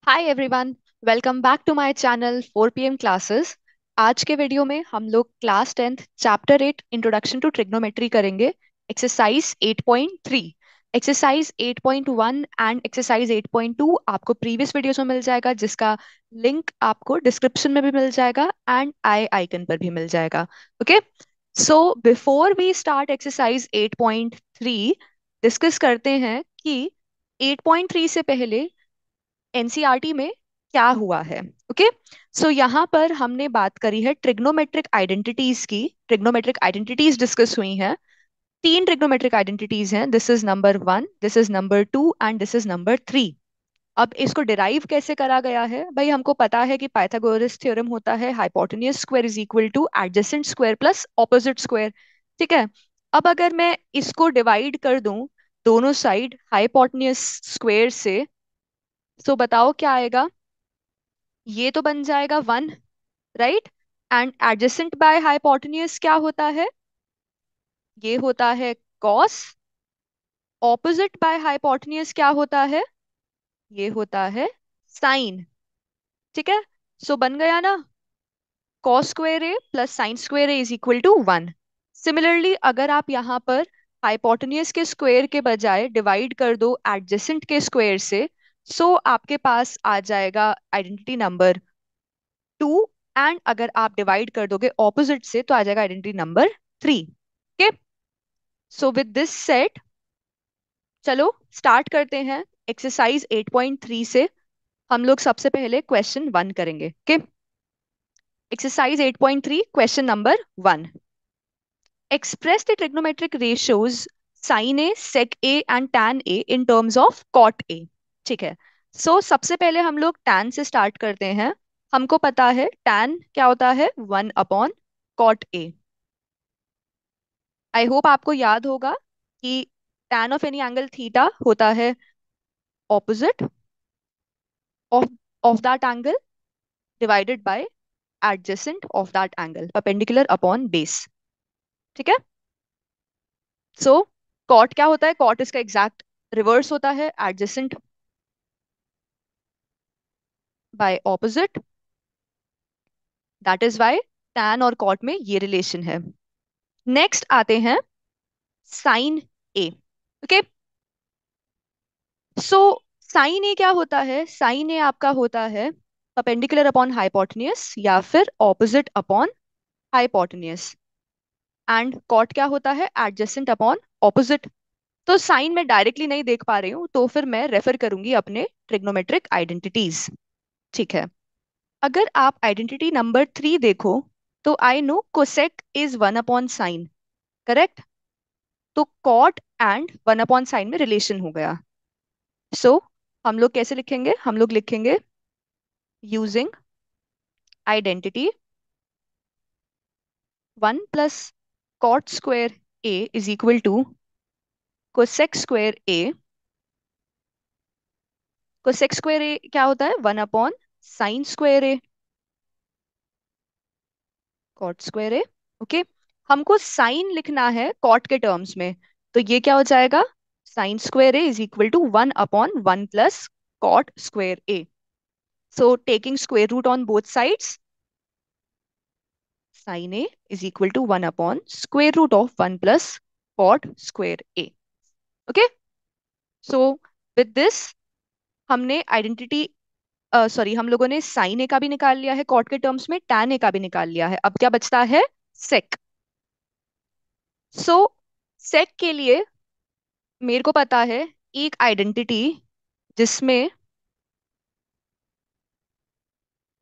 Hi everyone, welcome back to my channel 4 PM classes. आज के video में हम लोग class 10th chapter 8 introduction to trigonometry करेंगे। एक्सरसाइज 8.3, एक्सरसाइज 8.1 एंड एक्सरसाइज 8.2 आपको प्रीवियस वीडियोस में मिल जाएगा, जिसका लिंक आपको डिस्क्रिप्शन में भी मिल जाएगा एंड आई आइकन पर भी मिल जाएगा। Okay, so before we start exercise 8.3, discuss करते हैं कि 8.3 से पहले एनसीईआरटी में क्या हुआ है। ओके, सो यहाँ पर हमने बात करी है ट्रिग्नोमेट्रिक आइडेंटिटीज की। ट्रिग्नोमेट्रिक आइडेंटिटीज डिस्कस हुई हैं। तीन ट्रिग्नोमेट्रिक आइडेंटिटीज हैं। This is number 1, this is number 2 and this is number 3। अब इसको डिराइव कैसे करा गया है भाई? हमको पता है कि पाइथागोरस थ्योरम होता है hypotenuse square is equal two adjacent square plus opposite square. ठीक है, अब अगर मैं इसको डिवाइड कर दूं दोनों साइड हाइपोटेन्यूज स्क्वायर से, तो बताओ क्या आएगा? ये तो बन जाएगा 1, right? And adjacent by hypotenuse क्या होता है? ये होता है कॉस। ऑपोजिट बाय हाइपोटेन्यूज क्या होता है? ये होता है साइन। ठीक है, सो बन गया ना, cos square A plus sine square A is equal to 1। Similarly अगर आप यहाँ पर हाइपोटेन्यूज के स्क्वायर के बजाय डिवाइड कर दो एडजेसेंट के स्क्वायर से, सो आपके पास आ जाएगा आइडेंटिटी नंबर 2। एंड अगर आप डिवाइड कर दोगे ऑपोजिट से तो आ जाएगा identity number 3। Okay, so with this set चलो स्टार्ट करते हैं एक्सरसाइज 8.3 से। हम लोग सबसे पहले क्वेश्चन 1 करेंगे। Okay, exercise 8.3 question number 1, express the trigonometric ratios sine A sec A and tan A in terms of cot A. ठीक है, सो सबसे पहले हम लोग टैन से स्टार्ट करते हैं। हमको पता है टैन क्या होता है, 1 upon cot A. I hope आपको याद होगा कि tan of any angle theta होता है opposite of of that angle divided by adjacent of that angle, perpendicular upon base. ठीक है, सो कॉट क्या होता है? कॉट इसका एग्जैक्ट रिवर्स होता है, adjacent by opposite. That is why tan और कॉट में ये रिलेशन है। नेक्स्ट आते हैं sine A. Okay, so sine A क्या होता है? साइन ए आपका होता है परपेंडिकुलर अपॉन हाइपोटेन्यूज या फिर opposite upon hypotenuse. And cot क्या होता है? Adjacent upon opposite. तो साइन में डायरेक्टली नहीं देख पा रही हूँ, तो फिर मैं रेफर करूंगी अपने ट्रिग्नोमेट्रिक आइडेंटिटीज। ठीक है, अगर आप आइडेंटिटी नंबर 3 देखो तो I know cosec is 1 upon sign, correct? तो कॉट एंड 1 अपॉन साइन में रिलेशन हो गया। सो हम लोग कैसे लिखेंगे? हम लोग लिखेंगे using identity 1 plus cot square A is equal to cosec square A. Cosec square A क्या होता है? 1 upon sine square A, cot square A. Okay, हमको साइन लिखना है कॉट के टर्म्स में, तो ये क्या हो जाएगा? Sine square A is equal to 1 upon 1 plus cot square A. So taking square root on both sides, sine A is equal to 1 upon square root of 1 plus cot square A. Okay, so with this हमने identity sorry, हम लोगों ने sign ए का भी निकाल लिया है cot के टर्म्स में, टैन ए का भी निकाल लिया है। अब क्या बचता है? सेक। सो सेक के लिए मेरे को पता है एक आइडेंटिटी जिसमें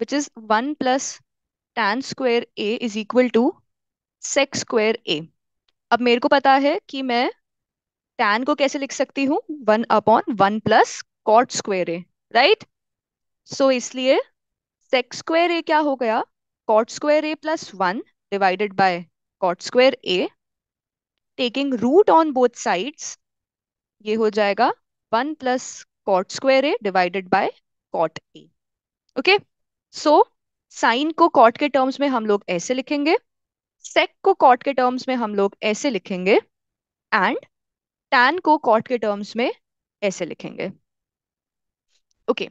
which is 1 plus tan square A is equal to sec square A. अब मेरे को पता है कि मैं टैन को कैसे लिख सकती हूँ? 1 upon 1 plus cot square A, right? So इसलिए सेक स्क्वायर ए क्या हो गया? Cot square A plus 1 divided by cot square A, taking root on both sides, ये हो जाएगा 1 plus cot square A divided by cot A. Okay, so sine को cot के terms में हम लोग ऐसे लिखेंगे, सेक को कॉट के टर्म्स में हम लोग ऐसे लिखेंगे, एंड टैन को कॉट के टर्म्स में ऐसे लिखेंगे। Okay,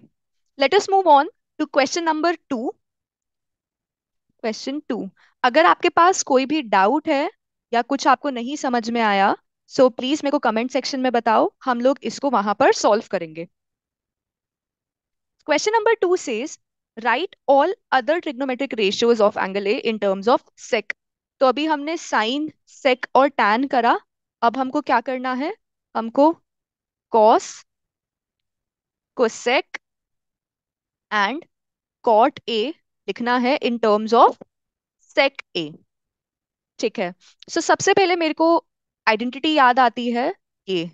let us move on to question number 2। Question 2, अगर आपके पास कोई भी डाउट है या कुछ आपको नहीं समझ में आया, सो प्लीज मेरे को कमेंट सेक्शन में बताओ, हम लोग इसको वहां पर सॉल्व करेंगे। Question number 2 says, write all other trigonometric ratios of angle A in terms of sec। तो अभी हमने साइन, सेक और टैन करा। अब हमको क्या करना है? हमको cos, cosec and cot A लिखना है इन टर्म्स ऑफ सेक ए। ठीक है। सो सबसे पहले मेरे को आइडेंटिटी याद आती है। ये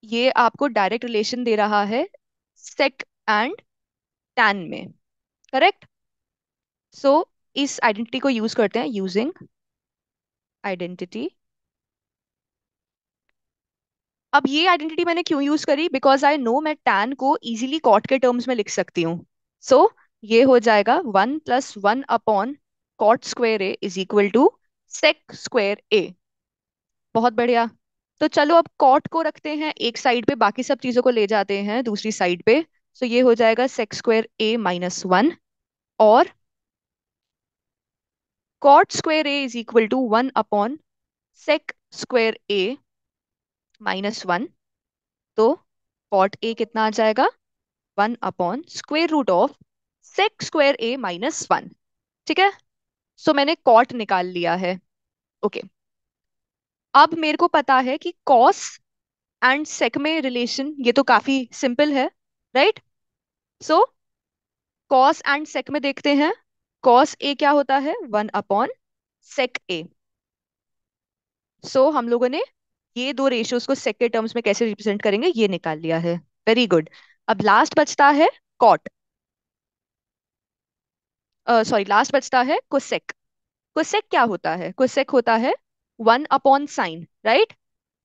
ये आपको डायरेक्ट रिलेशन दे रहा है सेक एंड टैन में, करेक्ट? सो इस आइडेंटिटी को यूज करते हैं, यूजिंग आइडेंटिटी। अब ये आइडेंटिटी मैंने क्यों यूज करी? बिकॉज आई नो मैं टैन को इजीली कॉट के टर्म्स में लिख सकती हूँ। सो ये हो जाएगा 1+1 upon cot square A is equal to sec square A. बहुत बढ़िया। तो चलो अब कॉट को रखते हैं एक साइड पे, बाकी सब चीजों को ले जाते हैं दूसरी साइड पे। सो ये हो जाएगा सेक स्क्वायर ए -1 और cot square A is equal to 1 upon sec square A -1। तो कॉट ए कितना आ जाएगा? 1/√ऑफ सेक स्क्वायर ए -1। ठीक है। सो मैंने कॉट निकाल लिया है। ओके। अब मेरे को पता है कि कॉस एंड सेक में रिलेशन, ये तो काफी सिंपल है, राइट? सो कॉस एंड सेक में देखते हैं। कॉस ए क्या होता है? 1/सेक ए। सो हम लोगों ने ये दो रेशियोज को सेक के टर्म्स में कैसे रिप्रेजेंट करेंगे ये निकाल लिया है। Very good. अब लास्ट बचता है कॉट, सॉरी लास्ट बचता है कोसेक। कोसेक क्या होता है? कोसेक होता है 1/साइन, राइट?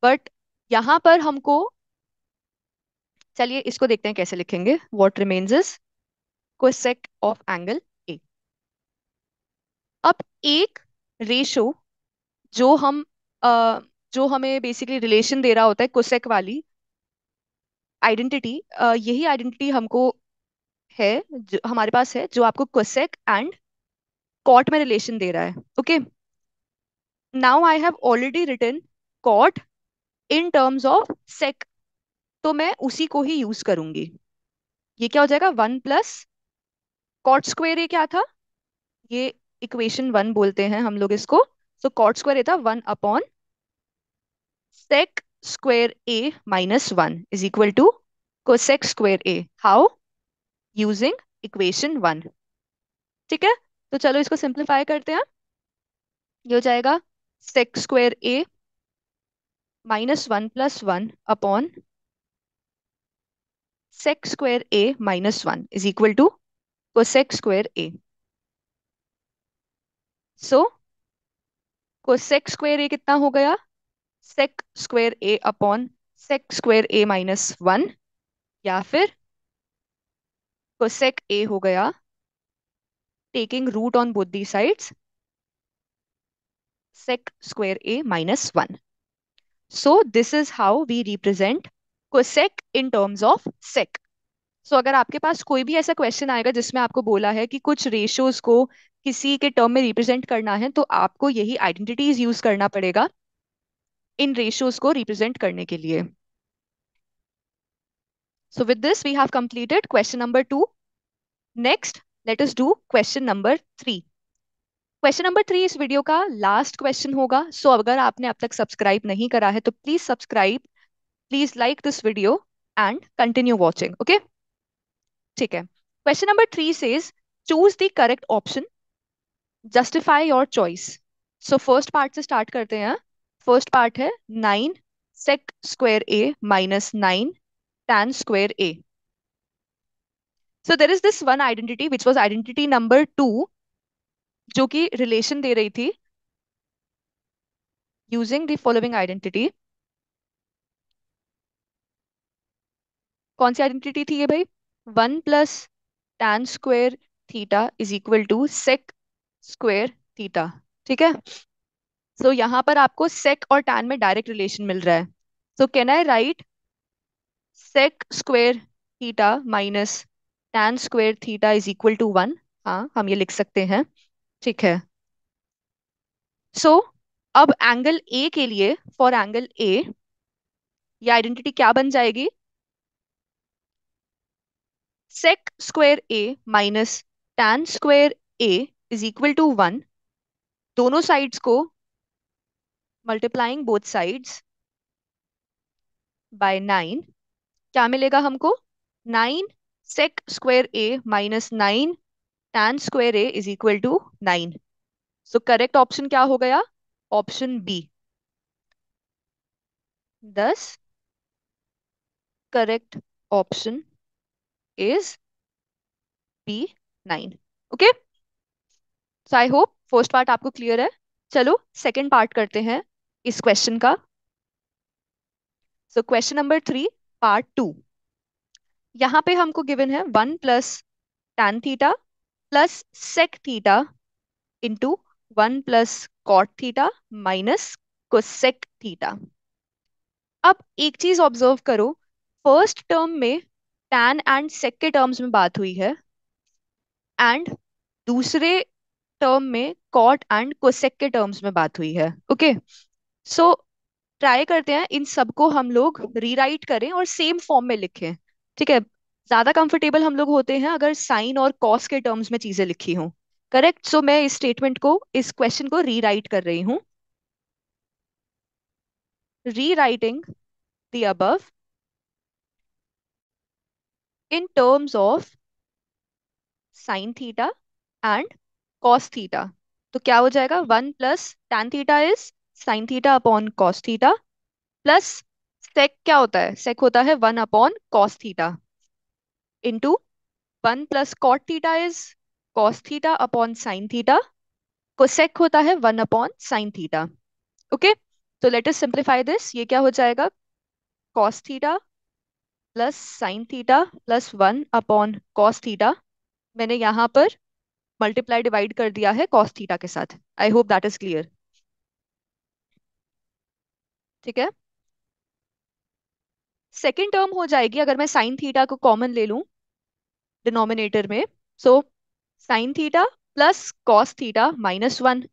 बट यहां पर हमको, चलिए इसको देखते हैं कैसे लिखेंगे। What remains is cosec of angle A. अब एक रेशो जो हम अ, जो हमें बेसिकली रिलेशन दे रहा होता है, कोसेक वाली आइडेंटिटी, यही आइडेंटिटी हमको है, जो हमारे पास है, जो आपको कोसेक एंड कॉट में रिलेशन दे रहा है। Okay, now I have already written cot in terms of sec, तो मैं उसी को ही यूज करूंगी। ये क्या हो जाएगा? 1+ कॉट स्क्वायर, ये क्या था? ये इक्वेशन 1 बोलते हैं हम लोग इसको। सो कॉट स्क्वायर ये था 1/सेक square A -1 is equal to cosec square A. How? Using equation 1। ठीक है। तो चलो इसको सिंप्लीफाई करते हैं। ये हो जाएगा sec square A -1+1 upon sec square A -1 is equal to cosec square A. So cosec square A कितना हो गया? Sec square A upon sec square A -1, या फिर कोसेक ए हो गया taking root on both the sides sec square A -1। So this is how we represent cosec in terms of sec. So अगर आपके पास कोई भी ऐसा क्वेश्चन आएगा जिसमें आपको बोला है कि कुछ रेशियोज को किसी के टर्म में रिप्रेजेंट करना है, तो आपको यही आइडेंटिटीज यूज करना पड़ेगा इन रेशियोज को रिप्रेजेंट करने के लिए। So with this, we have completed question number 2. Next, let us do question number 3. Question number 3 इस वीडियो का लास्ट क्वेश्चन होगा। सो अगर आपने अब तक सब्सक्राइब नहीं करा है तो please subscribe, please like this video and continue watching. Okay, ठीक है। Question number 3 says, choose the correct option, justify your choice. So first part से स्टार्ट करते हैं। फर्स्ट पार्ट है 9 sec square A -9 tan square a. So there is this one identity which was identity number 2, जो कि relation दे रही थी using the following identity. कौन सी identity थी ये भाई? 1+tan square theta is equal to sec square theta. ठीक है। सो यहाँ पर आपको सेक और tan में डायरेक्ट रिलेशन मिल रहा है। So can I write sec square theta minus tan square theta is equal to 1। हाँ, हम ये लिख सकते हैं। ठीक है। सो अब एंगल ए के लिए, फॉर एंगल ए, ये आइडेंटिटी क्या बन जाएगी? Sec square A minus tan square A is equal to 1। दोनों साइड्स को मल्टीप्लाइंग बोथ साइड्स बाय 9, क्या मिलेगा हमको? 9 sec square A minus 9 tan square A is equal to 9। So correct option क्या हो गया? Option B. This correct option is B, 9। Okay, so I hope first part आपको clear है। चलो second part करते हैं इस क्वेश्चन का। So question number 3, part 2। यहाँ पे हमको गिवन है 1 plus tan theta plus sec theta into 1 plus cot theta minus cosec theta. अब एक चीज ऑब्जर्व करो, फर्स्ट टर्म में tan एंड sec के टर्म्स में बात हुई है, एंड दूसरे टर्म में cot एंड cosec के टर्म्स में बात हुई है। ओके, सो ट्राई करते हैं इन सबको हम लोग रीराइट करें और सेम फॉर्म में लिखें। ठीक है, ज्यादा कंफर्टेबल हम लोग होते हैं अगर साइन और कॉस के टर्म्स में चीजें लिखी हों। करेक्ट, सो मैं इस स्टेटमेंट को, इस क्वेश्चन को रीराइट कर रही हूँ। Rewriting the above in terms of sine theta and cos theta. तो क्या हो जाएगा? 1 plus tan theta is sine theta upon cos theta, plus sec क्या होता है? सेक होता है 1 upon cos theta, into 1 plus cot theta is cos theta upon sine theta, cosec होता है 1 अपॉन साइन थीटा। ओके, तो लेट अस सिंप्लीफाई दिस। ये क्या हो जाएगा? Cos theta plus sine theta plus 1 upon cos theta. मैंने यहाँ पर मल्टीप्लाई डिवाइड कर दिया है कॉस थीटा के साथ। I hope that is clear. ठीक है, सेकेंड टर्म हो जाएगी अगर मैं साइन थीटा को कॉमन ले लूं डिनोमिनेटर में। So sine theta plus cos theta minus 1।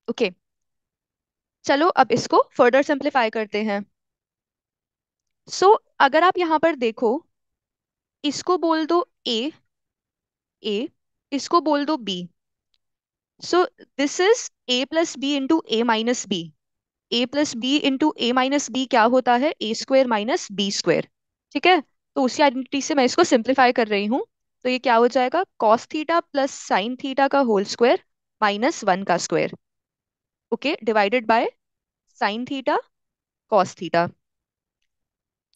Okay, चलो अब इसको फर्दर सिंप्लीफाई करते हैं। सो अगर आप यहाँ पर देखो, इसको बोल दो ए, ए, इसको बोल दो B. So this is A plus B into A minus B. A plus B into A minus B क्या होता है? A square minus B square. ठीक है, तो उसी आइडेंटिटी से मैं इसको सिंप्लीफाई कर रही हूँ। तो ये क्या हो जाएगा? Cos theta plus sine theta का होल स्क्वायर माइनस 1 का square. Okay, divided by sine theta cos theta.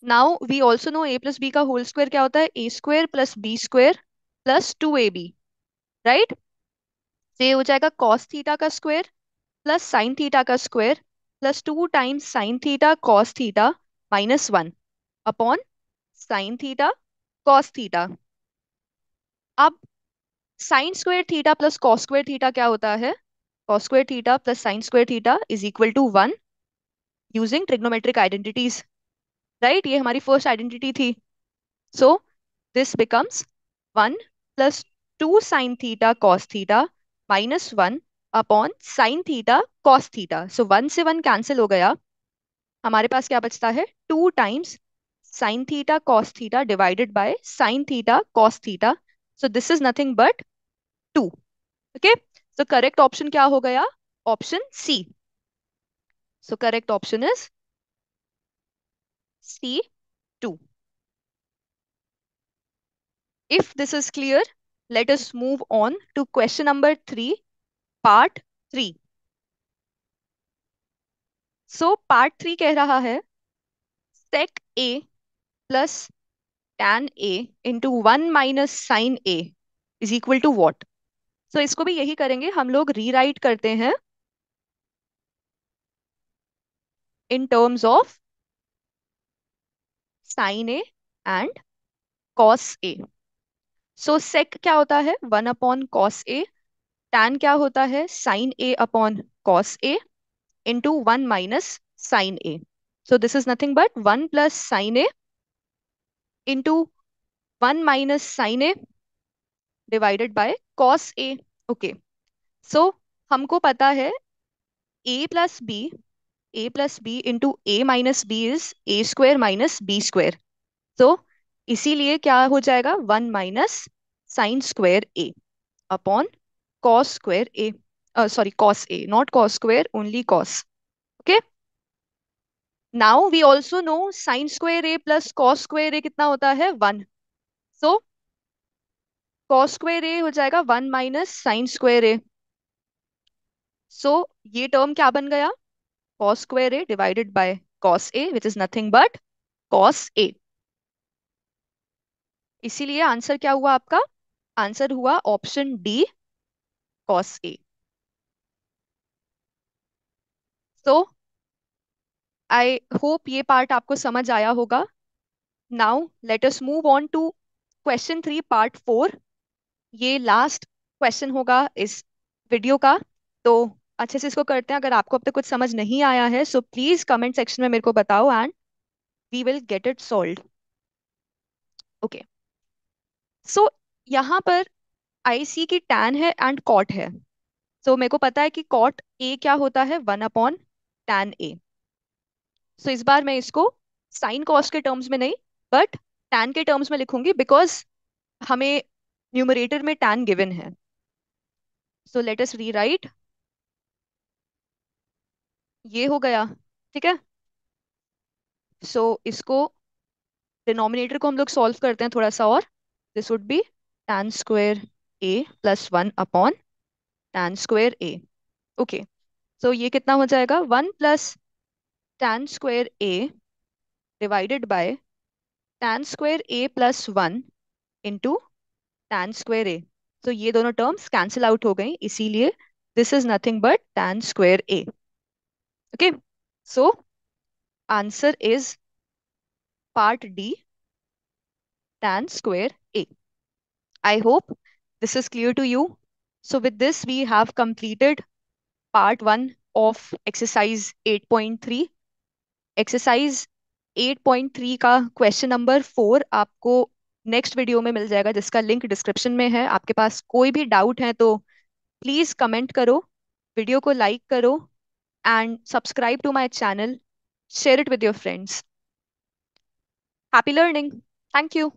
Now we also know A plus B का होल स्क्वायर क्या होता है? A square plus B square plus 2ab। Right, तो ये हो जाएगा कॉस थीटा का स्क्वायर प्लस साइन थीटा का square plus 2 times sine theta cos theta minus 1 upon sine theta cos theta. अब sine square theta plus cos square theta क्या होता है? Cos square theta plus sine square theta is equal to 1 using trigonometric identities. Right, ये हमारी first identity थी। So this becomes 1 plus 2 sine theta cos theta minus 1 upon sine theta cos theta. So 1 से 1 cancel हो गया, हमारे पास क्या बचता है? 2 times sine theta cos theta divided by sine theta cos theta. So this is nothing but 2। Okay, so correct option क्या हो गया? Option C. So correct option is C, 2। If this is clear, let us move on to question number 3, part 3. So part 3 कह रहा है sec a plus tan a into 1 minus sin a is equal to what? So इसको भी यही करेंगे हम लोग, rewrite करते हैं in terms of sin a and cos a. So sec क्या होता है? 1 upon cos a. tan क्या होता है? sin a upon cos a into 1 minus sin a. So this is nothing but 1 plus sin a into 1 - sin A divided by cos A. Okay, so हमको पता है a + b, a + b into a - b is a² - b²। तो इसीलिए क्या हो जाएगा, 1 - sin² A upon cos²A, sorry cos A, not cos², only cos. Okay, now we also know sin² A plus cos² A कितना होता है, 1। सो cos² A हो जाएगा 1 - sin²A। सो ये टर्म क्या बन गया, cos² A divided by cos A which is nothing but cos A। इसीलिए आंसर क्या हुआ आपका, आंसर हुआ option D, cos A। So I hope ये पार्ट आपको समझ आया होगा। Now let us move on to question 3 part 4। ये लास्ट क्वेश्चन होगा इस वीडियो का, तो अच्छे से इसको करते हैं। अगर आपको अब तक कुछ समझ नहीं आया है सो प्लीज कमेंट सेक्शन में मेरे को बताओ and we will get it solved. Okay, so यहाँ पर आई सी की टैन है एंड कॉट है। सो मेरे को पता है कि कॉट ए क्या होता है, 1/tan A। सो इस बार मैं इसको साइन कॉस के टर्म्स में नहीं बट टैन के टर्म्स में लिखूंगी, बिकॉज हमें न्यूमरेटर में टैन गिवन है। सो लेट अस रीराइट, ये हो गया, ठीक है। सो इसको डिनोमिनेटर को हम लोग सॉल्व करते हैं थोड़ा सा और। This would be tan² A plus 1/tan²A। Okay, so ये कितना हो जाएगा, 1 + tan² A divided by tan² A plus 1 into tan²A। तो ये दोनों टर्म्स कैंसिल आउट हो गई, इसीलिए this is nothing but tan²A। Okay, so answer is part D, tan²A। I hope this is clear to you. So with this, we have completed part 1 of exercise 8.3. Exercise 8.3 का question number 4 आपको next video में मिल जाएगा, जिसका link description में है। आपके पास कोई भी डाउट है तो प्लीज कमेंट करो, वीडियो को लाइक करो and subscribe to my channel, share it with your friends. Happy learning, thank you.